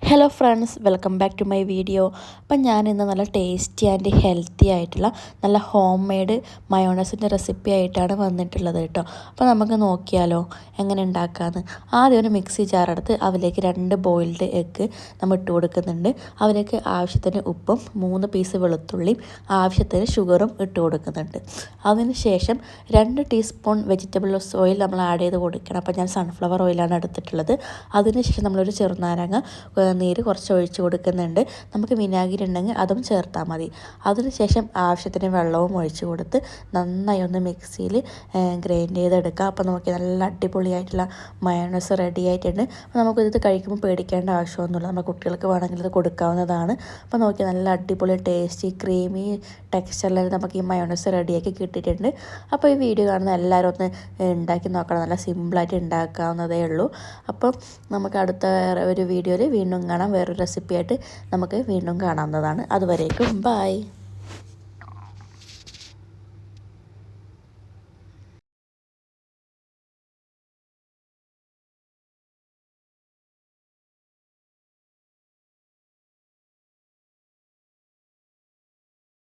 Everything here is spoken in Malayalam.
Hello friends, welcome back to my video. അപ്പം ഞാനിന്ന് നല്ല ടേസ്റ്റി ആൻഡ് ഹെൽത്തി ആയിട്ടുള്ള നല്ല ഹോം മെയ്ഡ് മയോണൈസിൻ്റെ റെസിപ്പി ആയിട്ടാണ് വന്നിട്ടുള്ളത് കേട്ടോ. അപ്പോൾ നമുക്ക് നോക്കിയാലോ എങ്ങനെ ഉണ്ടാക്കാമെന്ന്. ആദ്യം ഒരു മിക്സി ജാറെടുത്ത് അതിലേക്ക് 2 ബോയിൽഡ് എഗ്ഗ് നമ്മൾ ഇട്ട് കൊടുക്കുന്നുണ്ട്. അതിലേക്ക് ആവശ്യത്തിന് ഉപ്പും 3 പീസ് വെളുത്തുള്ളിയും ആവശ്യത്തിന് ഷുഗറും ഇട്ട് കൊടുക്കുന്നുണ്ട്. അതിന് ശേഷം 2 ടീസ്പൂൺ വെജിറ്റബിൾ ഓയിൽ നമ്മൾ ആഡ് ചെയ്ത് കൊടുക്കണം. അപ്പോൾ ഞാൻ സൺഫ്ലവർ ഓയിലാണ് എടുത്തിട്ടുള്ളത്. അതിനുശേഷം നമ്മളൊരു ചെറുനാരങ്ങ നീര് കുറച്ച് ഒഴിച്ച് കൊടുക്കുന്നുണ്ട്. നമുക്ക് വിനാഗിരി ഉണ്ടെങ്കിൽ അതും ചേർത്താൽ മതി. അതിനുശേഷം ആവശ്യത്തിന് വെള്ളവും ഒഴിച്ച് കൊടുത്ത് നന്നായി ഒന്ന് മിക്സിയിൽ ഗ്രൈൻഡ് ചെയ്തെടുക്കുക. അപ്പോൾ നമുക്ക് നല്ല അടിപൊളിയായിട്ടുള്ള മയോണൈസ് റെഡി ആയിട്ടുണ്ട്. അപ്പോൾ നമുക്കിത് കഴിക്കുമ്പോൾ പേടിക്കേണ്ട ആവശ്യമൊന്നുമില്ല. നമ്മൾ കുട്ടികൾക്ക് വേണമെങ്കിൽ ഇത് കൊടുക്കാവുന്നതാണ്. അപ്പോൾ നോക്കി നല്ല അടിപൊളി ടേസ്റ്റി ക്രീമി ടെക്സ്ചറിൽ നമുക്ക് ഈ മയോണൈസ് റെഡിയാക്കി കിട്ടിയിട്ടുണ്ട്. അപ്പോൾ ഈ വീഡിയോ കാണുന്ന എല്ലാവരും ഒന്ന് ഉണ്ടാക്കി നോക്കണം. നല്ല സിമ്പിളായിട്ട് ഉണ്ടാക്കാവുന്നതേ ഉള്ളൂ. അപ്പം നമുക്ക് അടുത്ത ഒരു വീഡിയോയിൽ വീണ്ടും കാണാം. വേറൊരു റെസിപ്പിയായിട്ട് നമുക്ക് വീണ്ടും കാണാവുന്നതാണ്. അതുവരേക്കും ബൈ.